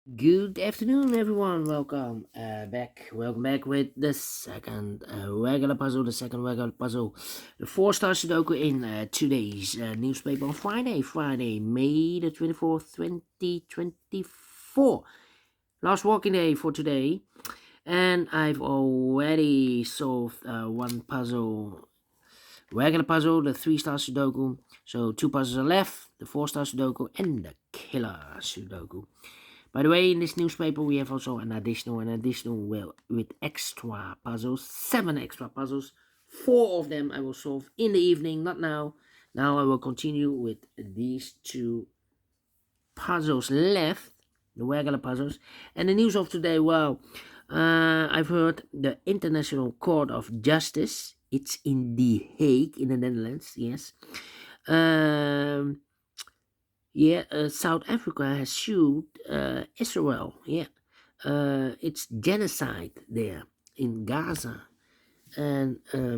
Good afternoon, everyone. Welcome back with the second regular puzzle. The Four Stars Sudoku in today's newspaper on Friday, May the 24th, 2024. Last working day for today, and I've already solved one puzzle, regular puzzle, the Three Star Sudoku. So two puzzles are left: the Four Star Sudoku and the Killer Sudoku. By the way, in this newspaper, we have also an additional with extra puzzles, 7 extra puzzles. 4 of them I will solve in the evening, not now. Now I will continue with these two puzzles left, the regular puzzles. And the news of today, well, I've heard the International Court of Justice. It's in The Hague, in the Netherlands, yes. Um, South Africa has sued Israel. It's genocide there in Gaza, and uh,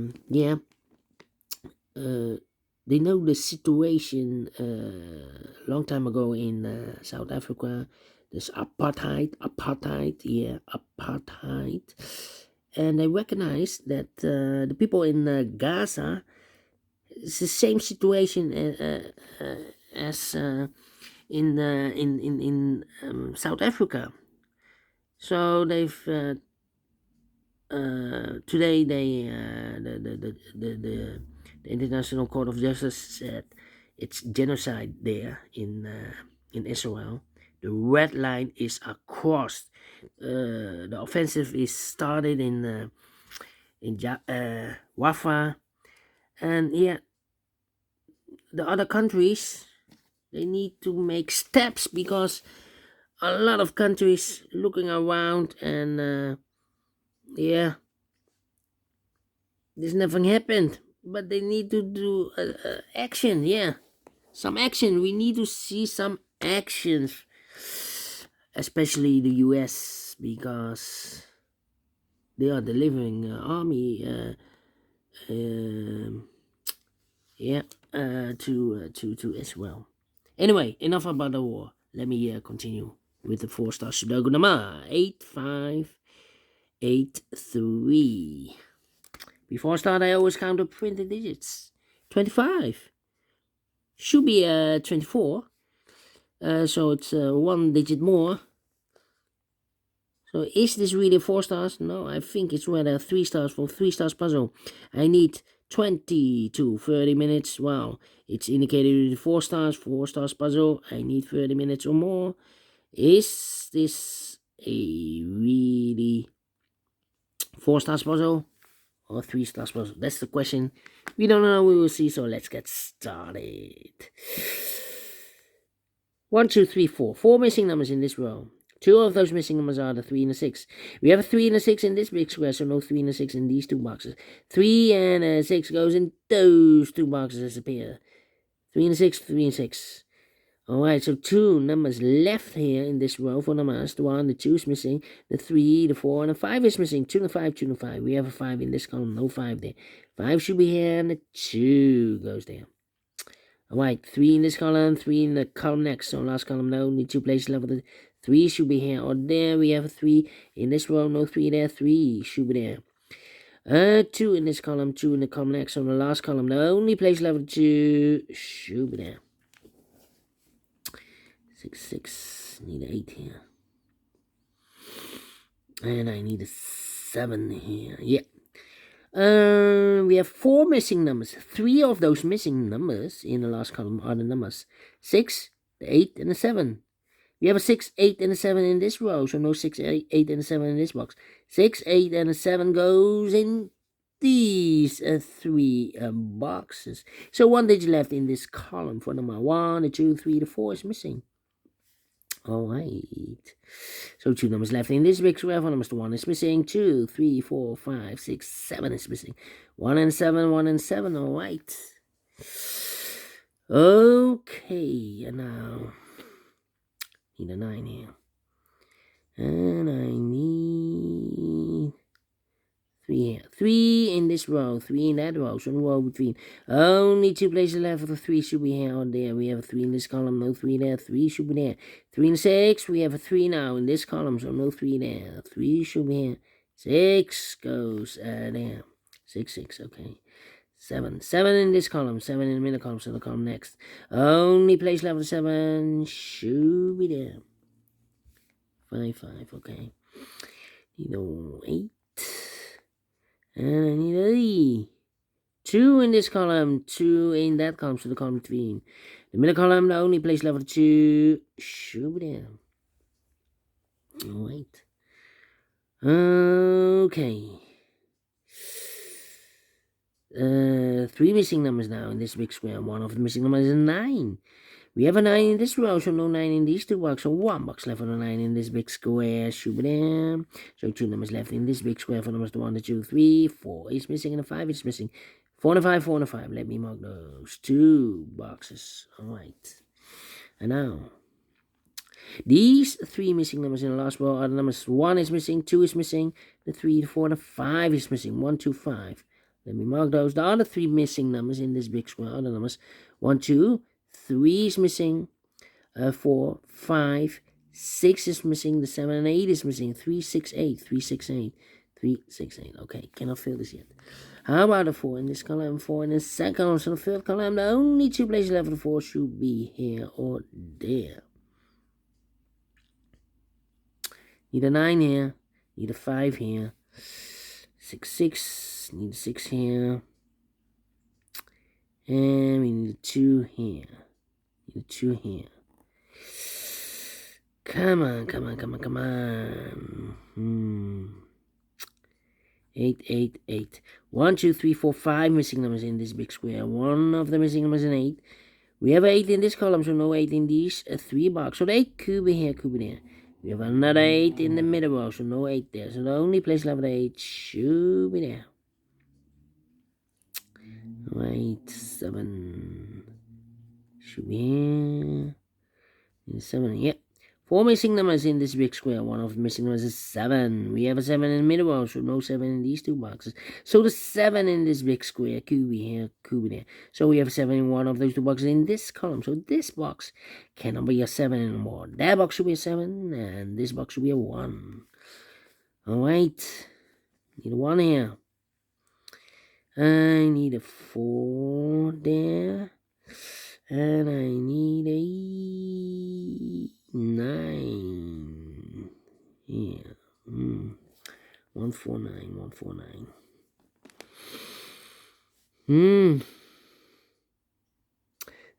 they know the situation. Long time ago in South Africa, there's apartheid, and they recognize that the people in Gaza, it's the same situation as in South Africa. So they've today they the International Court of Justice said it's genocide there in Israel. The red line is across. The offensive is started in Wafa, and the other countries, they need to make steps because a lot of countries looking around and there's nothing happened, but they need to do action. Some action. We need to see some actions, especially the US, because they are delivering army um to Israel. Anyway, enough about the war. Let me continue with the Four Star Sudoku number 8583. Before I start, I always count the printed digits. 25 should be 24, so it's one digit more. So is this really 4 stars? No, I think it's rather 3 stars for Three Stars puzzle. I need 20 to 30 minutes. Wow, it's indicated with 4 stars puzzle. I need 30 minutes or more. Is this a really 4 stars puzzle or 3 stars puzzle? That's the question. We don't know. We will see. So let's get started. 1, 2, 3, 4. 4 missing numbers in this row. 2 of those missing numbers are the 3 and the 6. We have a 3 and a 6 in this big square, so no 3 and a 6 in these two boxes. 3 and a 6 goes in those two boxes as a pair. 3 and a 6, 3 and 6. Alright, so 2 numbers left here in this row for numbers. The 1, the 2 is missing. The 3, the 4, and the 5 is missing. 2 and 5, 2 and 5. We have a 5 in this column, no 5 there. 5 should be here, and the 2 goes there. Alright, 3 in this column, 3 in the column next. So last column, no, need 2 places left. The 3 should be here, or there. We have a 3 in this row, no 3 there. 3 should be there. 2 in this column, 2 in the column next. So the last column, the only place left 2 should be there. 6, 6, need an 8 here. And I need a 7 here. We have 4 missing numbers. 3 of those missing numbers in the last column are the numbers 6, the 8, and the 7. We have a 6, 8, and a 7 in this row, so no 6, 8, and a 7 in this box. 6, 8, and a 7 goes in these 3 boxes. So 1 digit left in this column for number 1, the 2, 3, the 4 is missing. Alright. So 2 numbers left in this big square. For numbers 1 is missing. 2, 3, 4, 5, 6, 7 is missing. 1 and 7, 1 and 7. Alright. Okay. And now need a 9 here. And I need 3 here. 3 in this row, 3 in that row, so no row between. Only 2 places left for the 3 should be here or there. We have a 3 in this column, no 3 there, 3 should be there. 3 and 6, we have a 3 now in this column, so no 3 there. 3 should be here. 6 goes there. 6, 6, okay. 7 in this column, 7 in the middle column, so the column next. Only place left for 7 should be there. 5, 5, okay. Need a 8. And I need a 2 in this column, 2 in that column, so the column between. The middle column, the only place left for 2 should be there. Alright. Okay. 3 missing numbers now in this big square. One of the missing numbers is a 9. We have a 9 in this row, so no 9 in these 2 boxes. So 1 box left for the 9 in this big square. Should be there. So 2 numbers left in this big square for numbers 1, 2, 3, 4 is missing, and a 5 is missing. 4 and 5, 4 and 5. Let me mark those 2 boxes. Alright. And now, these 3 missing numbers in the last row are the numbers 1 is missing, 2 is missing, the 3, the 4, the 5 is missing. 1, 2, 5. Let me mark those. The other 3 missing numbers in this big square are the numbers 1, 2, 3 is missing, 4, 5, 6 is missing, the 7 and 8 is missing, 3, 6, 8, 3, 6, 8, 3, 6, 8. Okay, cannot fill this yet. How about the 4 in this column, 4 in the second column, so the third column, the only 2 places left for the 4 should be here or there. Need a 9 here, need a 5 here, 6, 6, need a 6 here, and we need a 2 here. Need a 2 here. Come on. 8, 8, 8. 1, 2, 3, 4, 5 missing numbers in this big square. One of the missing numbers is an 8. We have 8 in this column, so no 8 in these 3 boxes. So the 8 could be here, could be there. We have another 8 in the middle row, so no 8 there. So the only place left for the 8 should be there. Alright, 7 should be here. 7, yep. 4 missing numbers in this big square. One of the missing numbers is 7. We have a 7 in the middle row, so no 7 in these 2 boxes. So the 7 in this big square could be here, could be there. So we have a 7 in one of those 2 boxes in this column. So this box cannot be a 7 anymore. That box should be a 7, and this box should be a 1. Alright. Need a 1 here. I need a 4 there. And I need a 9. Yeah. 149, 149.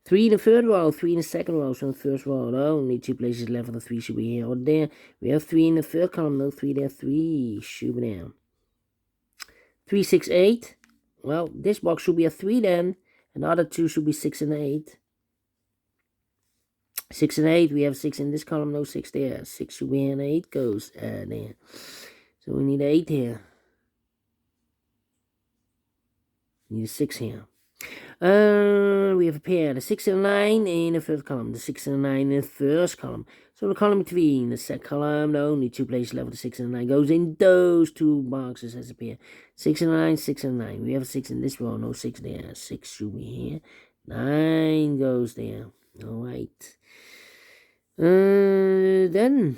3 in the third row, 3 in the second row, so in the first row, only 2 places left for the 3 should be here or there. We have 3 in the third column, no 3 there, 3 should be there. 3, 6, 8. Well, this box should be a 3 then, and the other 2 should be 6 and 8. 6 and 8, we have 6 in this column, no 6 there. 6 should be here, and 8 goes there. So we need 8 here. Need a 6 here. We have a pair, the 6 and 9 in the first column, the 6 and 9 in the first column. So the column between the second column, the only 2 places left, the 6 and 9 goes in those 2 boxes as a pair. 6 and 9, 6 and 9. We have a 6 in this row, no 6 there. 6 should be here. 9 goes there. Alright. Then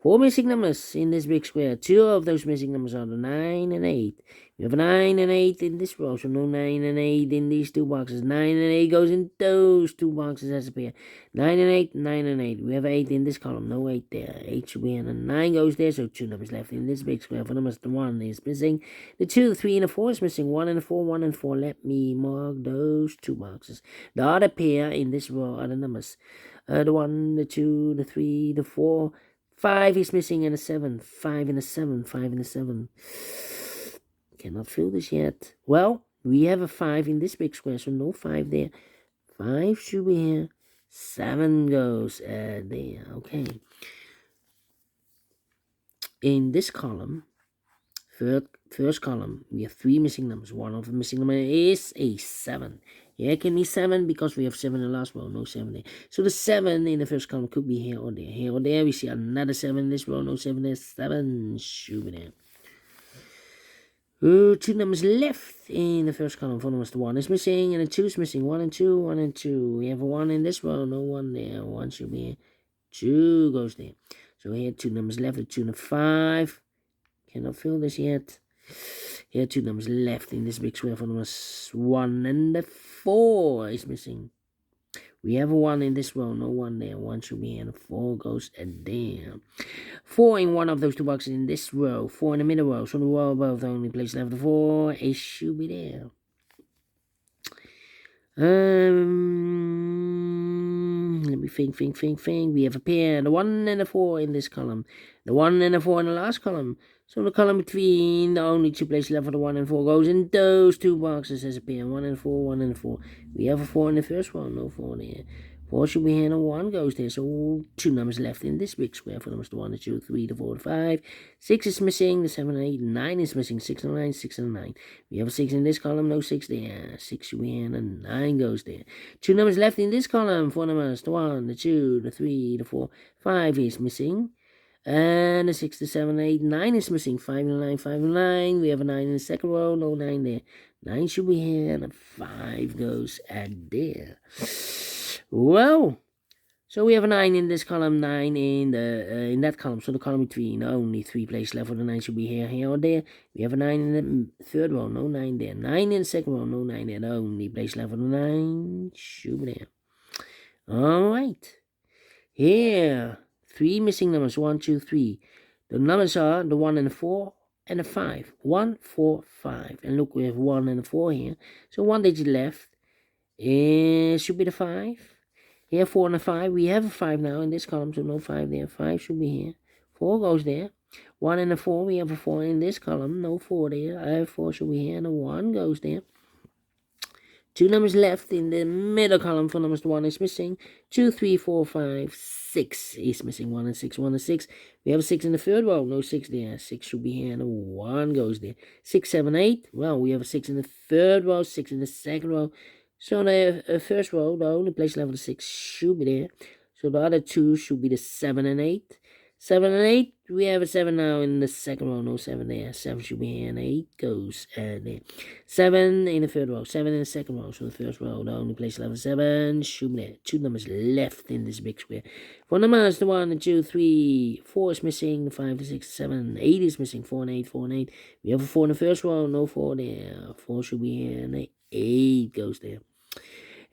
4 missing numbers in this big square. 2 of those missing numbers are the 9 and 8. We have a 9 and 8 in this row, so no 9 and 8 in these 2 boxes. 9 and 8 goes in those 2 boxes as a pair. 9 and 8, 9 and 8. We have 8 in this column, no 8 there. 8 should be in, and 9 goes there, so 2 numbers left in this big square. For numbers, the 1 is missing. The 2, the 3, and the 4 is missing. 1 and the 4, 1 and 4. Let me mark those 2 boxes. The other pair in this row are the numbers. The 1, the 2, the 3, the 4. 5 is missing, and a 7. 5 and a 7. 5 and a 7. Cannot fill this yet. Well, we have a 5 in this big square, so no 5 there. 5 should be here. 7 goes there. Okay. In this column, first column, we have 3 missing numbers. One of the missing numbers is a 7. Here can be 7 because we have 7 in the last row, no 7 there. So the 7 in the first column could be here or there. Here or there, we see another 7 in this row, no 7 there. 7 should be there. Two numbers left in the first column. 4 numbers, the 1 is missing, and the 2 is missing. 1 and 2, 1 and 2. We have a 1 in this row, no 1 there. 1 should be here. 2 goes there. So here, 2 numbers left, the 2 and a 5. Cannot fill this yet. Here, 2 numbers left in this big square. 4 numbers, 1 and the 4 is missing. We have a 1 in this row, no 1 there. 1 should be here, and a 4 goes there. 4 in one of those 2 boxes in this row. 4 in the middle row. So the row above the only place left, the 4, it should be there. Let me think. We have a pair, the 1 and the 4 in this column. The 1 and the 4 in the last column. So the column between the only 2 places left for the 1 and 4 goes in those 2 boxes as a pair. 1 and 4, 1 and 4. We have a 4 in the first one, no 4 there. 4 should be here, and 1 goes there. So 2 numbers left in this big square. 4 numbers, the 1, the 2, 3, the 4, the 5. 6 is missing, the 7 and 8, 9 is missing. 6 and 9, 6 and 9. We have a 6 in this column, no 6 there. 6 should be here, and 9 goes there. 2 numbers left in this column. 4 numbers, the 1, the 2, the 3, the 4, 5 is missing. And the 6, the 7, 8, 9 is missing. 5 and 9, 5 and 9. We have a 9 in the second row, no 9 there. 9 should be here, and a 5 goes at there. Well, so we have a 9 in this column, 9 in that column. So the column between only 3 places left for the 9 should be here, or there. We have a 9 in the third row, no 9 there. 9 in the second row, no 9 there. The only place left for the 9 should be there. All right. Here, 3 missing numbers, 1, 2, 3. The numbers are the 1 and the 4 and the 5. 1, 4, 5. And look, we have 1 and a 4 here. So 1 digit left. It should be the 5. Here, 4 and a 5. We have a 5 now in this column, so no 5 there. 5 should be here. 4 goes there. 1 and a 4. We have a 4 in this column. No 4 there. I have 4 should be here, and a 1 goes there. 2 numbers left in the middle column. 4 numbers, the 1 is missing. 2, 3, 4, 5, 6 is missing. 1 and 6, 1 and 6. We have a 6 in the third row. No 6 there. 6 should be here, and a 1 goes there. 6, 7, 8. Well, we have a 6 in the third row, 6 in the second row. So the first row, the only place left for the 6 should be there. So the other 2 should be the 7 and 8. 7 and 8, we have a 7 now in the second row, no 7 there. 7 should be here, and 8 goes there. 7 in the third row, 7 in the second row. So the first row, the only place left for 7 should be there. 2 numbers left in this big square. 4 numbers, the 1, the 2, 3, 4 is missing. The 5, the 6, 7, 8 is missing. 4 and 8, 4 and 8. We have a 4 in the first row, no 4 there. 4 should be here, and 8 goes there.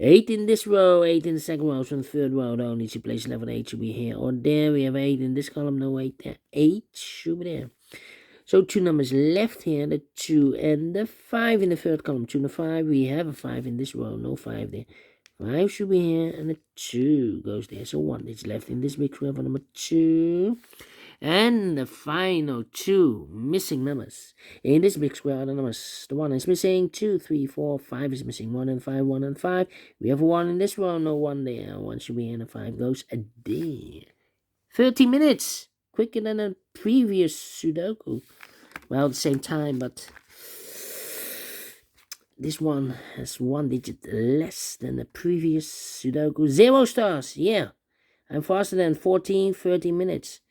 8 in this row, 8 in the second row, so in the third row, the only 2 places left for 8 should be here or there. We have 8 in this column, no 8 there. 8 should be there. So 2 numbers left here, the 2 and the 5 in the third column. 2 and the 5, we have a 5 in this row, no 5 there. 5 should be here, and the 2 goes there. So 1 is left in this big square for number 2. And the final 2 missing numbers in this big square are the numbers. The 1 is missing, 2, 3, 4, 5 is missing, 1 and 5, 1 and 5. We have a 1 in this row, no 1 there. 1 should be here, and a 5 goes a there. 30 minutes, quicker than a previous Sudoku. Well, the same time, but this one has 1 digit less than the previous Sudoku. 0 stars, yeah. I'm faster than 30 minutes.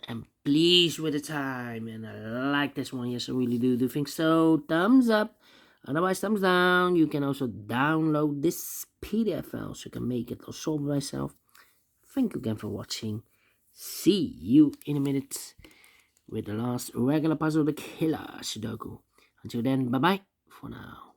I'm pleased with the time, and I like this one. Yes, I really do think so. Thumbs up. Otherwise, thumbs down. You can also download this PDF file so you can make it or solve it myself. Thank you again for watching. See you in a minute with the last regular puzzle, the killer Sudoku. Until then, bye-bye for now.